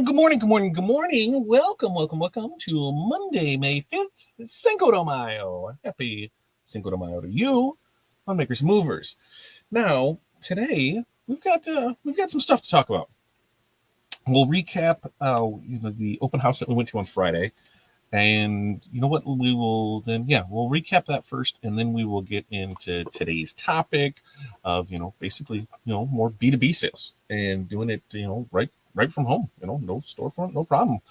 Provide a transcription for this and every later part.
Good morning, good morning, good morning. Welcome to Monday, May 5th, Cinco de Mayo. Happy Cinco de Mayo to you, Funmakers Movers. Now, today, we've got some stuff to talk about. We'll recap the open house that we went to on Friday. And you know what? We'll recap that first, and then we will get into today's topic of, basically, more B2B sales and doing it, right from home, no storefront, no problem.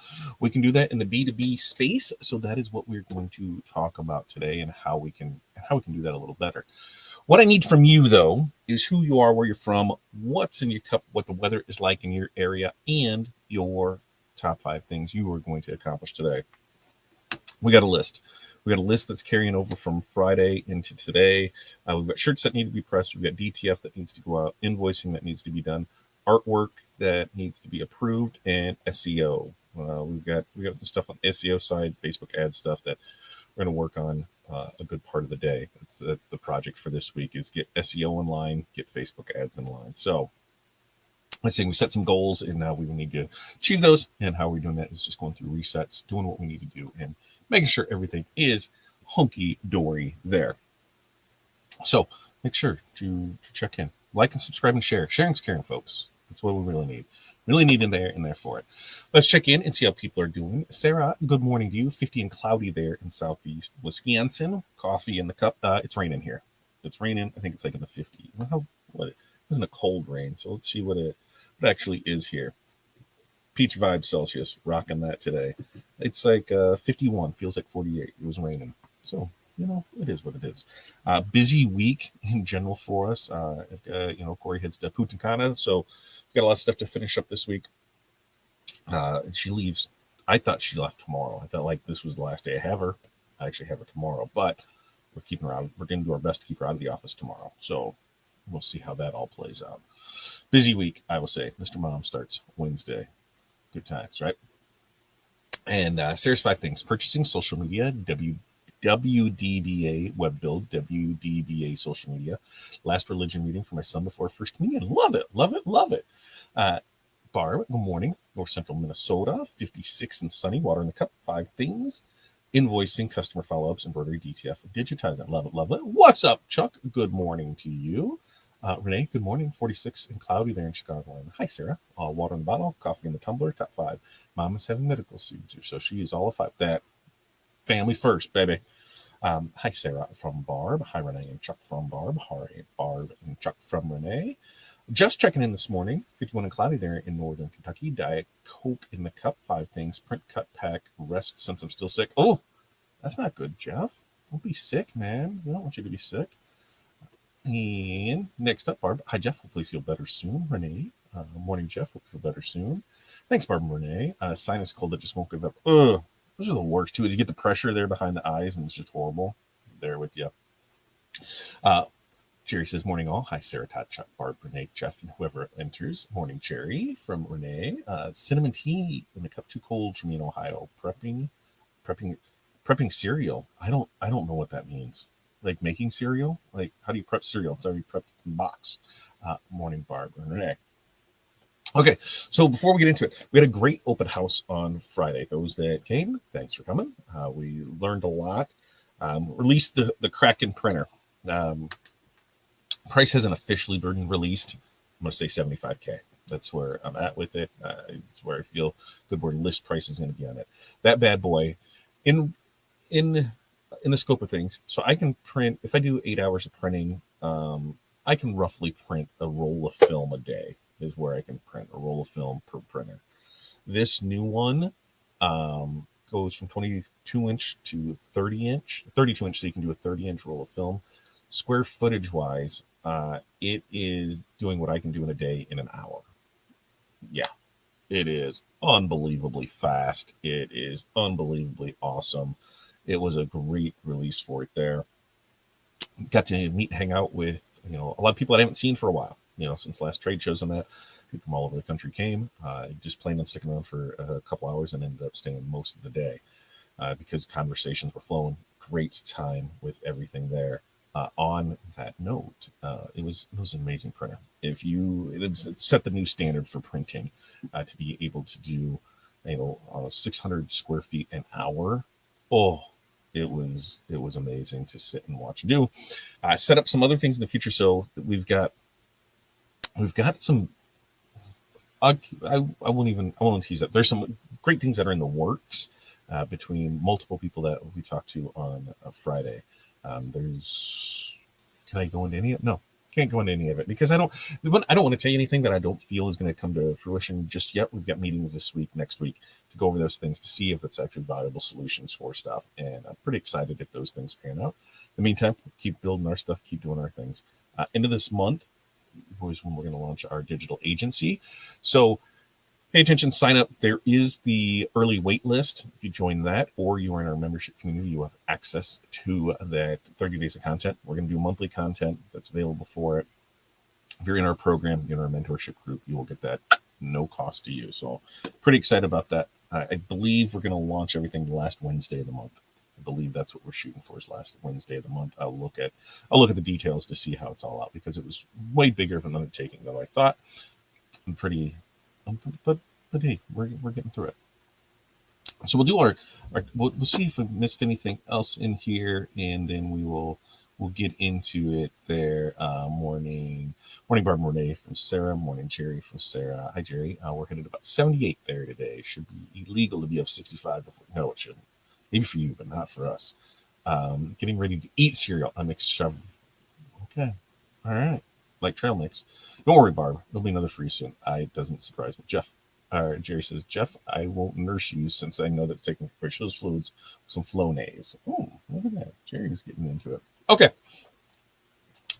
We can do that in the B2B space. So that is what we're going to talk about today and how we can do that a little better. What I need from you, though, is who you are, where you're from, what's in your cup, what the weather is like in your area, and your top 5 things you are going to accomplish today. We got a list. We got a list that's carrying over from Friday into today. We've got shirts that need to be pressed. We've got DTF that needs to go out, invoicing that needs to be done, artwork that needs to be approved, and SEO. We've got some stuff on SEO side, Facebook ad stuff that we're going to work on a good part of the day. That's the project for this week is get SEO in line, get Facebook ads in line. So let's say we set some goals, and now we need to achieve those. And how we're doing that is just going through resets, doing what we need to do, and making sure everything is hunky-dory there. So make sure to check in. Like and subscribe and share. Sharing's caring, folks. That's what we really need. Really need in there for it. Let's check in and see how people are doing. Sarah, good morning to you. 50 and cloudy there in southeast Wisconsin. Coffee in the cup. It's raining here. It's raining. I think it's like in the 50s. It wasn't a cold rain, so let's see what it actually is here. Peach Vibe Celsius, rocking that today. It's like 51, feels like 48. It was raining. So, it is what it is. Busy week in general for us. Corey heads to Punta Cana, so we've got a lot of stuff to finish up this week. She leaves. I thought she left tomorrow. I thought like this was the last day I have her. I actually have her tomorrow, but we're keeping her out. We're going to do our best to keep her out of the office tomorrow. So we'll see how that all plays out. Busy week, I will say. Mr. Mom starts Wednesday. Good times, right? And Sarah's 5 things: purchasing, social media, WDBA web build, WDBA social media, last religion reading for my son before first communion. Love it. Barb, good morning. North Central Minnesota, 56 and sunny, water in the cup, 5 things: invoicing, customer follow-ups, embroidery, DTF, digitizing. Love it. What's up, Chuck? Good morning to you. Renee, good morning. 46 and cloudy there in Chicago. Hi, Sarah. Water in the bottle, coffee in the tumbler, top 5. Mom is having medical procedure, so she is all of 5. That family first, baby. Hi, Sarah from Barb. Hi, Renee and Chuck from Barb. Hi, Barb and Chuck from Renee. Just checking in this morning. 51 and cloudy there in northern Kentucky. Diet Coke in the cup, 5 things. Print, cut, pack, rest since I'm still sick. Oh, that's not good, Jeff. Don't be sick, man. We don't want you to be sick. And next up, Barb. Hi, Jeff. Hopefully feel better soon. Renee. Morning, Jeff. Hope you feel better soon. Thanks, Barb and Renee. Sinus cold that just won't give up. Ugh. Those are the worst, too. Is you get the pressure there behind the eyes, and it's just horrible. There with you. Jerry says, morning all. Hi, Sarah, Todd, Chuck, Barb, Renee, Jeff, and whoever enters. Morning, Jerry, from Renee. Cinnamon tea in the cup, too cold for me in Ohio. Prepping cereal. I don't know what that means. Like making cereal? Like, how do you prep cereal? It's already prepped in the box. Morning, Barb and Renee. Okay, so before we get into it, we had a great open house on Friday. Those that came, thanks for coming. We learned a lot. Released the Kraken printer. Price hasn't officially been released. I'm going to say $75K. That's where I'm at with it. It's where I feel good where list price is going to be on it. That bad boy, in the scope of things, so I can print, if I do 8 hours of printing, I can roughly print a roll of film a day is where I can print a roll of film per printer. This new one goes from 22-inch to 30-inch, 32-inch, so you can do a 30-inch roll of film. Square footage-wise, it is doing what I can do in a day in an hour. Yeah, it is unbelievably fast. It is unbelievably awesome. It was a great release for it there. Got to meet and hang out with, a lot of people I haven't seen for a while, since last trade shows and that. People from all over the country came. Just planned on sticking around for a couple hours and ended up staying most of the day because conversations were flowing. Great time with everything there. on that note, it was an amazing printer. It set the new standard for printing to be able to do 600 square feet an hour. Oh, it was amazing to sit and watch and do. Set up some other things in the future. So we've got some. I won't tease that. There's some great things that are in the works between multiple people that we talked to on Friday. Can I go into any of it? No, can't go into any of it because I don't want to tell you anything that I don't feel is going to come to fruition just yet. We've got meetings this week, next week to go over those things to see if it's actually valuable solutions for stuff. And I'm pretty excited if those things pan out. In the meantime, keep building our stuff, keep doing our things. End of this month is when we're going to launch our digital agency. So pay attention, sign up. There is the early wait list. If you join that or you are in our membership community, you have access to that 30 days of content. We're going to do monthly content that's available for it. If you're in our program, in our mentorship group, you will get that no cost to you. So pretty excited about that. I believe we're going to launch everything the last Wednesday of the month. I believe that's what we're shooting for is last Wednesday of the month. I'll look at the details to see how it's all out because it was way bigger of an undertaking than I thought. But hey, we're getting through it. So we'll do we'll see if we missed anything else in here, and then we'll get into it there. Morning Barb Mornay from Sarah. Morning Jerry from Sarah. Hi Jerry. We're headed about 78 there today. Should be illegal to be up 65 before. No, it shouldn't. Maybe for you, but not for us. Getting ready to eat cereal. I mix shove. Okay. All right. Like trail mix. Don't worry, Barb. There'll be another for you soon. It doesn't surprise me. Jerry says, Jeff, I won't nurse you since I know that's taking precious fluids with some Flonase. Oh, look at that. Jerry's getting into it. Okay.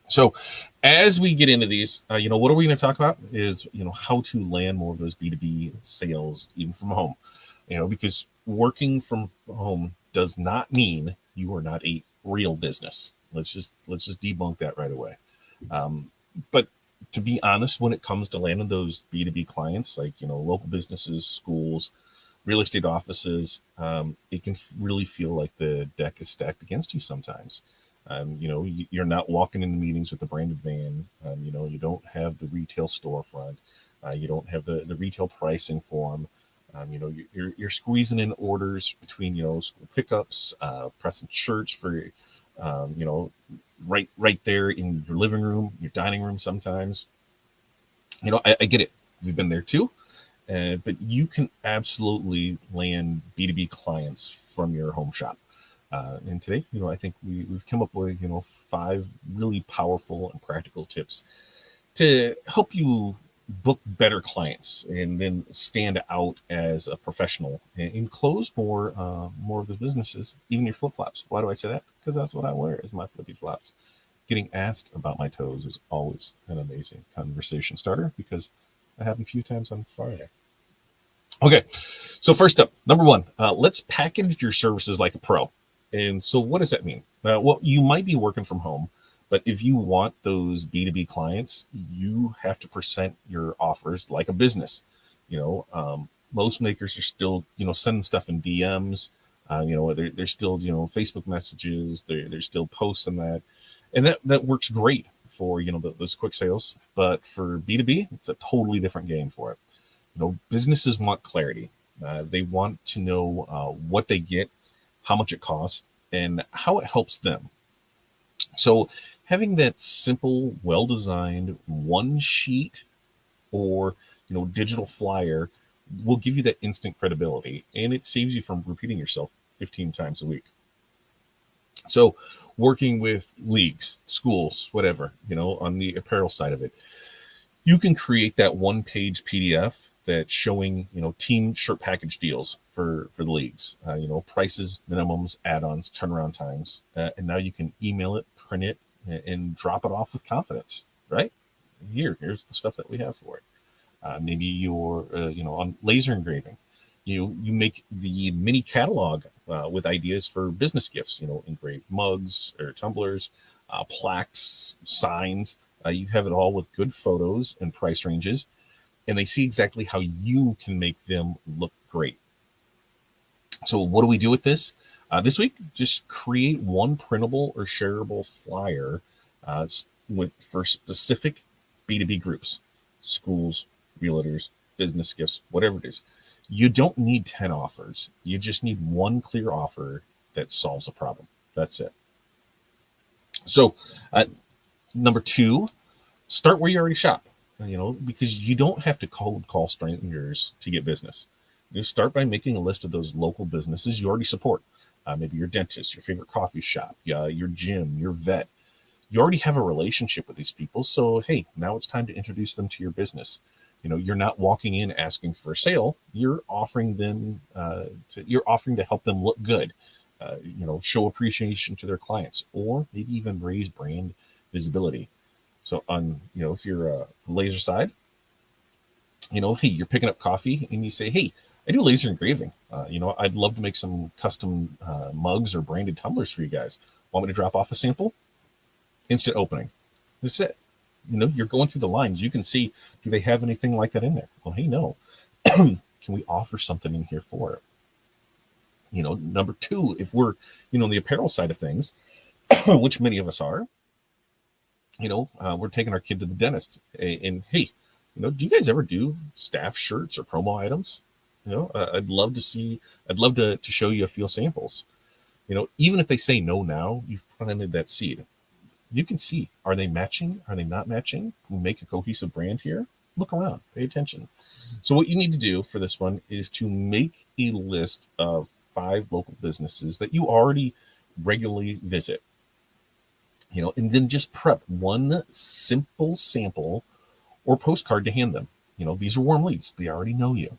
So as we get into these, what are we going to talk about is, how to land more of those B2B sales even from home, because working from home does not mean you are not a real business. Let's just debunk that right away. But to be honest, when it comes to landing those B2B clients, like, local businesses, schools, real estate offices, it can really feel like the deck is stacked against you sometimes. You're not walking into meetings with a branded van. You don't have the retail storefront. You don't have the retail pricing form. You're squeezing in orders between, school pickups, pressing shirts for, right there in your living room, your dining room sometimes. I get it. We've been there too. But you can absolutely land B2B clients from your home shop. And today, I think we've come up with, 5 really powerful and practical tips to help you book better clients and then stand out as a professional and close more of the businesses, even your flip-flops. Why do I say that? Because that's what I wear is my flippy flops. Getting asked about my toes is always an amazing conversation starter because that happened a few times on Friday. Okay, so first up, number 1, let's package your services like a pro. And so what does that mean? Well, you might be working from home, but if you want those B2B clients, you have to present your offers like a business. Most makers are still, sending stuff in DMs. They're still, Facebook messages. They're still posts and that. And that works great for, those quick sales. But for B2B, it's a totally different game for it. Businesses want clarity. They want to know what they get, how much it costs, and how it helps them. So having that simple, well-designed one sheet or digital flyer will give you that instant credibility, and it saves you from repeating yourself 15 times a week. So working with leagues, schools, whatever, on the apparel side of it, you can create that one-page PDF that's showing, team shirt package deals for the leagues, prices, minimums, add-ons, turnaround times. And now you can email it, print it, and drop it off with confidence, right? Here's the stuff that we have for it. Maybe you're, on laser engraving. You make the mini catalog with ideas for business gifts, engraved mugs or tumblers, plaques, signs. You have it all with good photos and price ranges, and they see exactly how you can make them look great. So what do we do with this? This week, just create one printable or shareable flyer for specific B2B groups, schools, realtors, business gifts, whatever it is. You don't need 10 offers. You just need one clear offer that solves a problem. That's it. So, number 2, start where you already shop. Because you don't have to cold call strangers to get business. You start by making a list of those local businesses you already support. Maybe your dentist, your favorite coffee shop, your gym, your vet. You already have a relationship with these people. So, hey, now it's time to introduce them to your business. You're not walking in asking for a sale. You're offering them. You're offering to help them look good. Show appreciation to their clients, or maybe even raise brand visibility. So, if you're a laser side, hey, you're picking up coffee and you say, hey, I do laser engraving. I'd love to make some custom mugs or branded tumblers for you guys. Want me to drop off a sample? Instant opening. That's it. You're going through the lines. You can see, do they have anything like that in there? Well, hey, no. Can we offer something in here for it? Number 2, if we're, on the apparel side of things, which many of us are, we're taking our kid to the dentist. And hey, do you guys ever do staff shirts or promo items? I'd love to show you a few samples. Even if they say no now, you've planted that seed. You can see, are they matching? Are they not matching? Can we make a cohesive brand here? Look around, pay attention. So what you need to do for this one is to make a list of 5 local businesses that you already regularly visit. And then just prep one simple sample or postcard to hand them. These are warm leads. They already know you.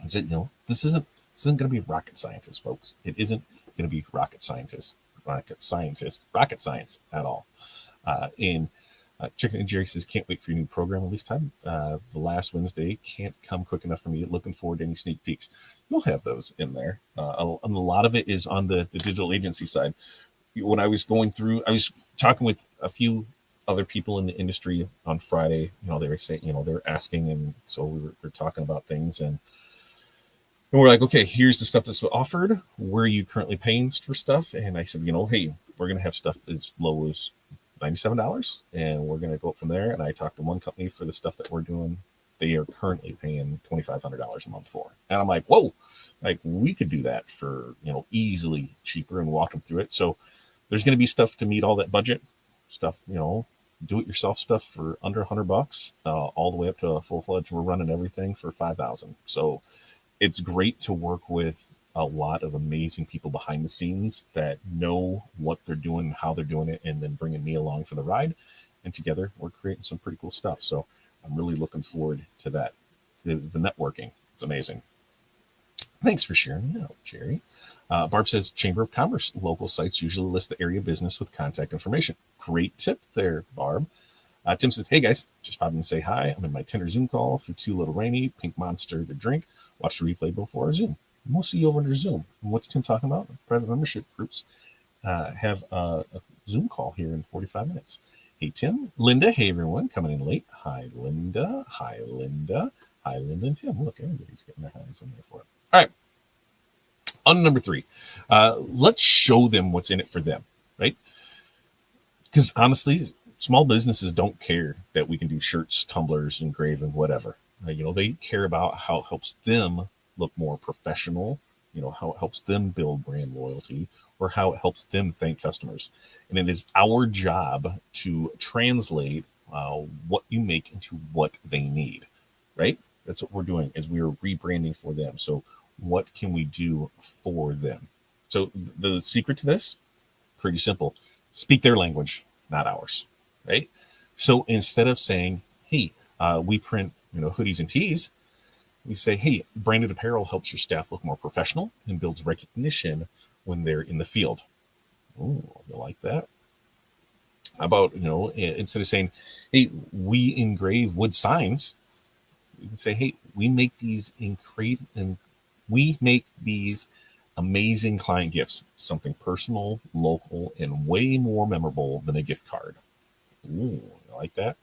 This isn't going to be rocket scientists, folks. It isn't going to be rocket science at all. And Chicken and Jerry says, can't wait for your new program release time. The last Wednesday can't come quick enough for me. Looking forward to any sneak peeks. You'll have those in there. And a lot of it is on the digital agency side. When I was going through, I was talking with a few other people in the industry on Friday. They were saying, they were asking, and so we were talking about things, and we're like, okay, here's the stuff that's offered. Where are you currently paying for stuff? And I said, hey, we're going to have stuff as low as $97, and we're going to go up from there. And I talked to one company for the stuff that we're doing. They are currently paying $2,500 a month for. And I'm like, whoa, like we could do that for, easily cheaper, and walk them through it. So there's going to be stuff to meet all that budget stuff, do-it-yourself stuff for under $100, all the way up to a full-fledged. We're running everything for $5,000. So it's great to work with a lot of amazing people behind the scenes that know what they're doing, how they're doing it, and then bringing me along for the ride. And together, we're creating some pretty cool stuff. So I'm really looking forward to that. The networking, it's amazing. Thanks for sharing it out, Jerry. Barb says, Chamber of Commerce local sites usually list the area business with contact information. Great tip there, Barb. Tim says, hey guys, just popping to say hi. I'm in my Tinder Zoom call for Too Little Rainy, Pink Monster to drink. Watch the replay before our Zoom. We'll see you over under Zoom. And what's Tim talking about? Private membership groups have a Zoom call here in 45 minutes. Hey, Tim. Linda, hey, everyone. Coming in late. Hi, Linda. Hi, Linda. Hi, Linda and Tim. Look, everybody's getting their hands in there for it. All right. On number 3, let's show them what's in it for them, right? Because honestly, small businesses don't care that we can do shirts, tumblers, engraving, whatever. They care about how it helps them look more professional, how it helps them build brand loyalty, or how it helps them thank customers. And it is our job to translate what you make into what they need, right? That's what we're doing, is we are rebranding for them. So what can we do for them? So the secret to this, pretty simple. Speak their language, not ours, right? So instead of saying, hey, we print hoodies and tees, we say, hey, branded apparel helps your staff look more professional and builds recognition when they're in the field. Oh, you like that? How about, instead of saying, hey, we engrave wood signs, you can say, hey, we make these amazing client gifts, something personal, local, and way more memorable than a gift card. Ooh, I like that.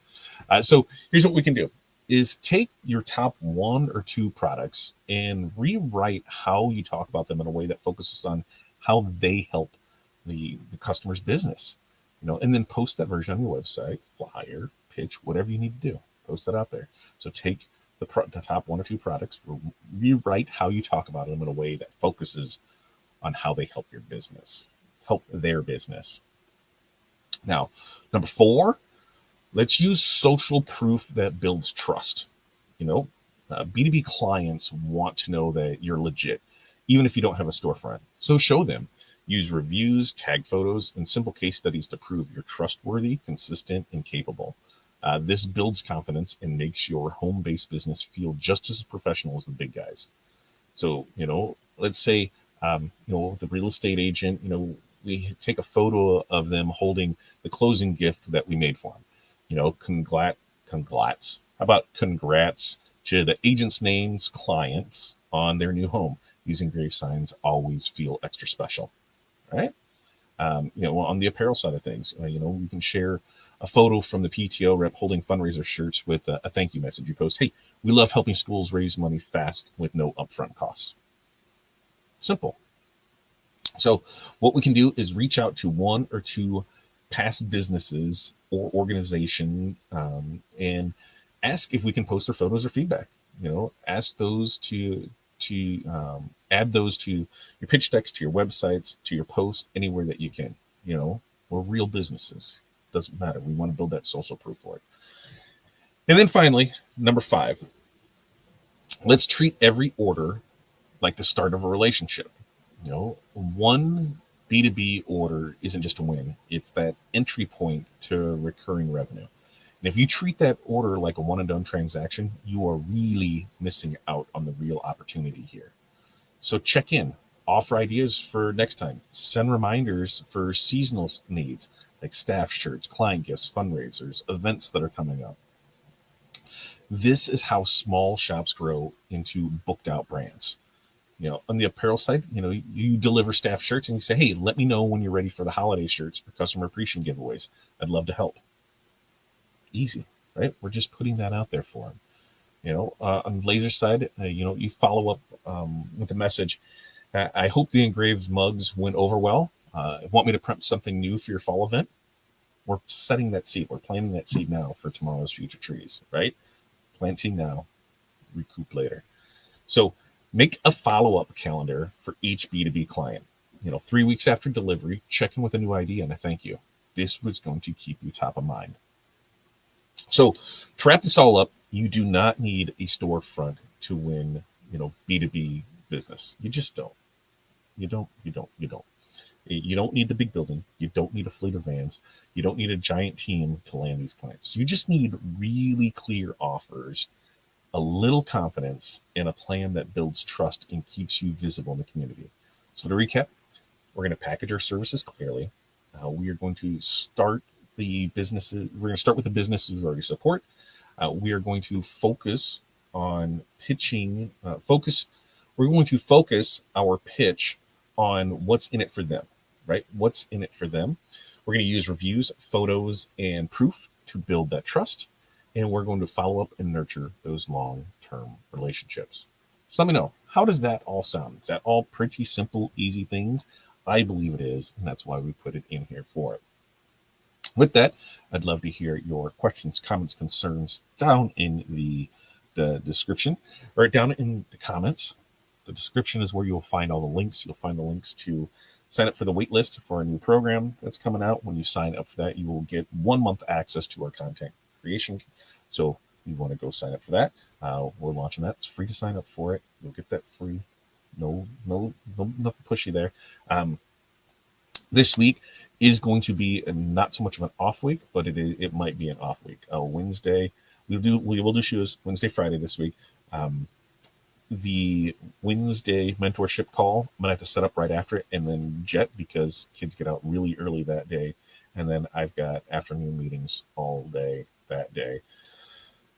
So here's what we can do. is take your top one or two products and rewrite how you talk about them in a way that focuses on how they help the customer's business, and then post that version on your website, flyer, pitch, whatever you need to do. Post that out there. So take the top one or two products, rewrite how you talk about them in a way that focuses on how they help help their business. Now, number 4, let's use social proof that builds trust. B2B clients want to know that you're legit, even if you don't have a storefront. So show them. Use reviews, tag photos, and simple case studies to prove you're trustworthy, consistent, and capable. This builds confidence and makes your home-based business feel just as professional as the big guys. So, let's say, the real estate agent, we take a photo of them holding the closing gift that we made for them. Congrats. How about congrats to the agent's name's clients on their new home? These engraved signs always feel extra special, right? On the apparel side of things, we can share a photo from the PTO rep holding fundraiser shirts with a thank you message. You post, hey, we love helping schools raise money fast with no upfront costs. Simple. So what we can do is reach out to one or two past businesses or organization and ask if we can post their photos or feedback. Ask those to add those to your pitch decks, to your websites, to your post, anywhere that you can. We're real businesses. Doesn't matter. We want to build that social proof for it. And then finally, number 5, let's treat every order like the start of a relationship. One B2B order isn't just a win. It's that entry point to recurring revenue. And if you treat that order like a one and done transaction, you are really missing out on the real opportunity here. So check in, offer ideas for next time, send reminders for seasonal needs like staff shirts, client gifts, fundraisers, events that are coming up. This is how small shops grow into booked out brands. On the apparel side, you deliver staff shirts and you say, hey, let me know when you're ready for the holiday shirts or customer appreciation giveaways. I'd love to help. Easy, right? We're just putting that out there for them. On the laser side, you follow up with the message. I hope the engraved mugs went over well. Want me to prep something new for your fall event? We're setting that seed. We're planting that seed now for tomorrow's future trees, right? Planting now, recoup later. So make a follow-up calendar for each B2B client. 3 weeks after delivery, check in with a new idea and a thank you. This was going to keep you top of mind. So to wrap this all up, you do not need a storefront to win, B2B business. You just don't. You don't. You don't need the big building. You don't need a fleet of vans. You don't need a giant team to land these clients. You just need really clear offers, a little confidence, and a plan that builds trust and keeps you visible in the community. So to recap, we're going to package our services clearly. We are going to start the businesses. We're going to start with the businesses we already support. We are going to focus on pitching. We're going to focus our pitch on what's in it for them, right? What's in it for them. We're going to use reviews, photos, and proof to build that trust. And we're going to follow up and nurture those long-term relationships. So let me know, how does that all sound? Is that all pretty simple, easy things? I believe it is, and that's why we put it in here for it. With that, I'd love to hear your questions, comments, concerns down in the description or down in the comments. The description is where you'll find all the links. You'll find the links to sign up for the wait list for a new program that's coming out. When you sign up for that, you will get 1 month access to our content creation. So you want to go sign up for that. We're launching that. It's free to sign up for it. You'll get that free. No, nothing pushy there. This week is going to be not so much of an off week, but it might be an off week. Wednesday, we will do shoes Wednesday, Friday this week. The Wednesday mentorship call, I'm gonna have to set up right after it and then jet because kids get out really early that day. And then I've got afternoon meetings all day that day.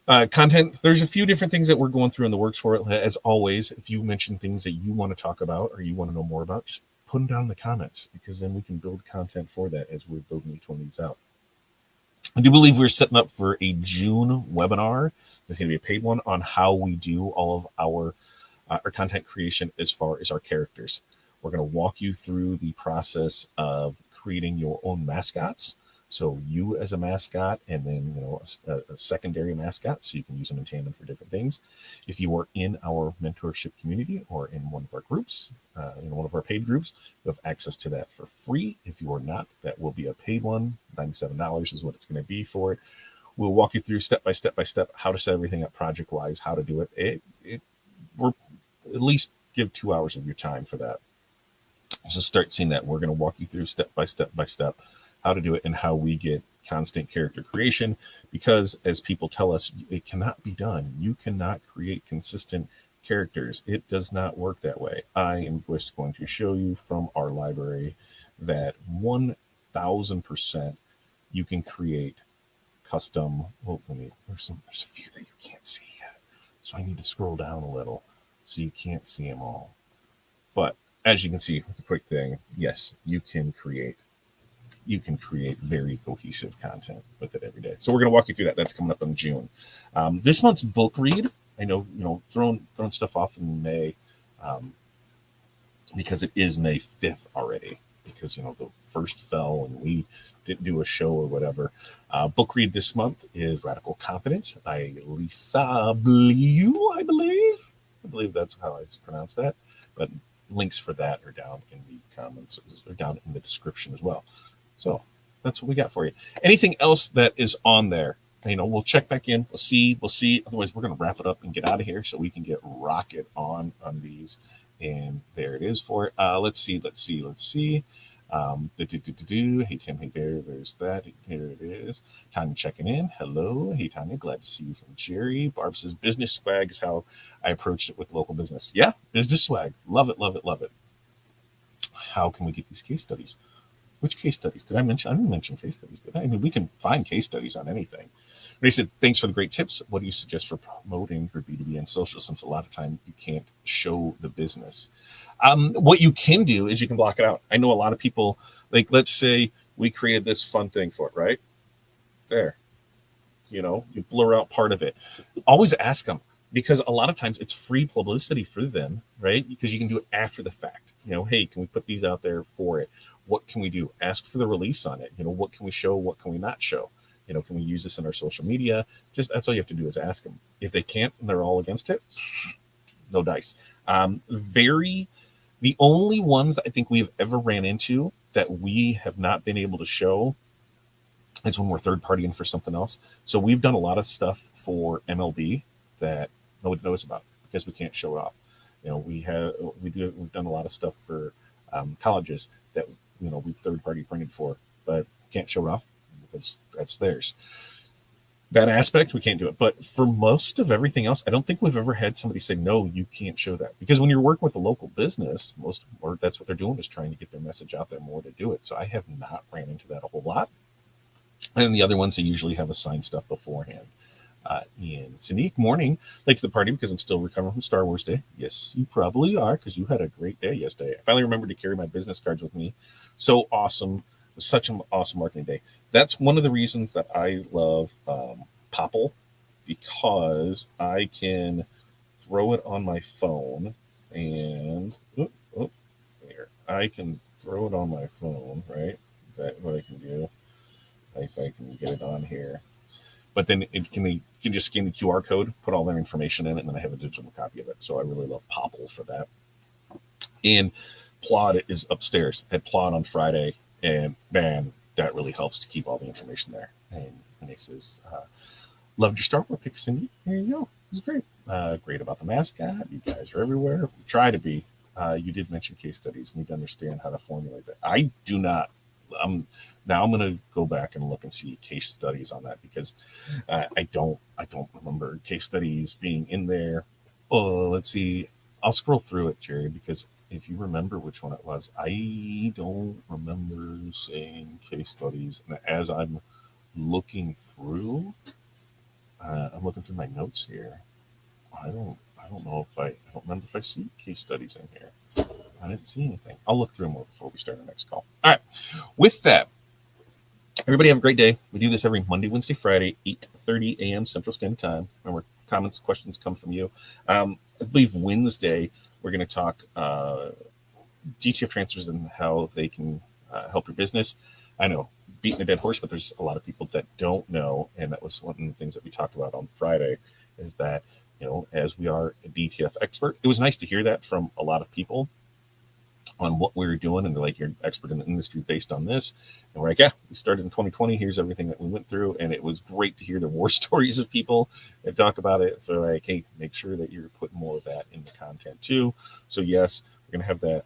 Content, there's a few different things that we're going through in the works for it. As always, if you mention things that you want to talk about or you want to know more about, just put them down in the comments because then we can build content for that as we're building each one of these out. I do believe we're setting up for a June webinar. There's going to be a paid one on how we do all of our content creation as far as our characters. We're going to walk you through the process of creating your own mascots. So you as a mascot, and then a secondary mascot, so you can use them in tandem for different things. If you are in our mentorship community or in one of our groups, one of our paid groups, you have access to that for free. If you are not, that will be a paid one. $97 is what it's going to be for it. We'll walk you through step by step how to set everything up project wise, how to do it. We're at least give 2 hours of your time for that. So start seeing that. We're going to walk you through step by step how to do it and how we get constant character creation, because as people tell us, it cannot be done. You cannot create consistent characters. It does not work that way. I am just going to show you from our library that 1000% you can create custom. Oh, there's a few that you can't see yet, so I need to scroll down a little so you can't see them all. But as you can see with the quick thing, yes, you can create very cohesive content with it every day. So we're going to walk you through that. That's coming up in June. This month's book read, I know, throwing stuff off in May, because it is May 5th already, because the first fell and we didn't do a show or whatever. Book read this month is Radical Confidence by Lisa Blue, I believe that's how I pronounce that. But links for that are down in the comments, or down in the description as well. So that's what we got for you. Anything else that is on there, we'll check back in. We'll see. Otherwise, we're going to wrap it up and get out of here so we can get rocket on these. And there it is for it. Let's see. Hey, Tim. Hey, there's that. Here it is. Tanya checking in. Hello. Hey, Tanya. Glad to see you from Jerry. Barb says business swag is how I approached it with local business. Yeah, business swag. Love it. How can we get these case studies? Which case studies did I mention? I didn't mention case studies, did I? I mean, we can find case studies on anything. They said, thanks for the great tips. What do you suggest for promoting your B2B and social, since a lot of time you can't show the business? What you can do is you can block it out. I know a lot of people, like, let's say we created this fun thing for it, right? There. You blur out part of it. Always ask them, because a lot of times it's free publicity for them, right? Because you can do it after the fact. Hey, can we put these out there for it? What can we do? Ask for the release on it. What can we show? What can we not show? Can we use this in our social media? Just that's all you have to do is ask them. If they can't and they're all against it, no dice. The only ones I think we've ever ran into that we have not been able to show is when we're third partying for something else. So we've done a lot of stuff for MLB that nobody knows about because we can't show it off. We've done a lot of stuff for colleges that we've third party printed for, but can't show it off because that's theirs. That aspect, we can't do it. But for most of everything else, I don't think we've ever had somebody say, no, you can't show that. Because when you're working with a local business, that's what they're doing, is trying to get their message out there more to do it. So I have not ran into that a whole lot. And the other ones, they usually have assigned stuff beforehand. And Cindy, morning, late to the party because I'm still recovering from Star Wars Day. Yes, you probably are, because you had a great day yesterday. I finally remembered to carry my business cards with me. So awesome. It was such an awesome marketing day. That's one of the reasons that I love Popple, because I can throw it on my phone and there. I can throw it on my phone, right? Is that what I can do? If I can get it on here. But then you can just scan the QR code, put all their information in it, and then I have a digital copy of it. So I really love Popple for that. And Plod is upstairs at Plod on Friday, and man, that really helps to keep all the information there. And he says, loved your Star Wars pick, Cindy. There you go. It was great. Great about the mascot. You guys are everywhere. We try to be. You did mention case studies. Need to understand how to formulate that. I do not. Now I'm going to go back and look and see case studies on that, because I don't remember case studies being in there. Oh, let's see. I'll scroll through it, Jerry, because if you remember which one it was, I don't remember saying case studies. And as I'm looking through, my notes here. I don't remember if I see case studies in here. I didn't see anything. I'll look through more before we start our next call. All right. With that, Everybody have a great day. We do this every Monday, Wednesday, Friday, 8:30 a.m. Central Standard Time. Remember, comments, questions come from you. I believe Wednesday we're going to talk DTF transfers and how they can help your business. I know, beating a dead horse, but there's a lot of people that don't know, and that was one of the things that we talked about on Friday. Is that as we are a DTF expert, it was nice to hear that from a lot of people on what we were doing, and they're like, "You're an expert in the industry based on this," and we're like, "Yeah, we started in 2020. Here's everything that we went through," and it was great to hear the war stories of people that talk about it. So like, hey, make sure that you're putting more of that in the content too. So yes, we're gonna have that.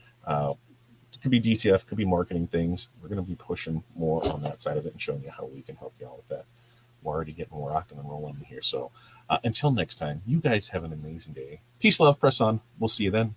It could be DTF, could be marketing things. We're going to be pushing more on that side of it and showing you how we can help you out with that. We're already getting rocking and rolling here. So until next time, you guys have an amazing day. Peace, love, press on. We'll see you then.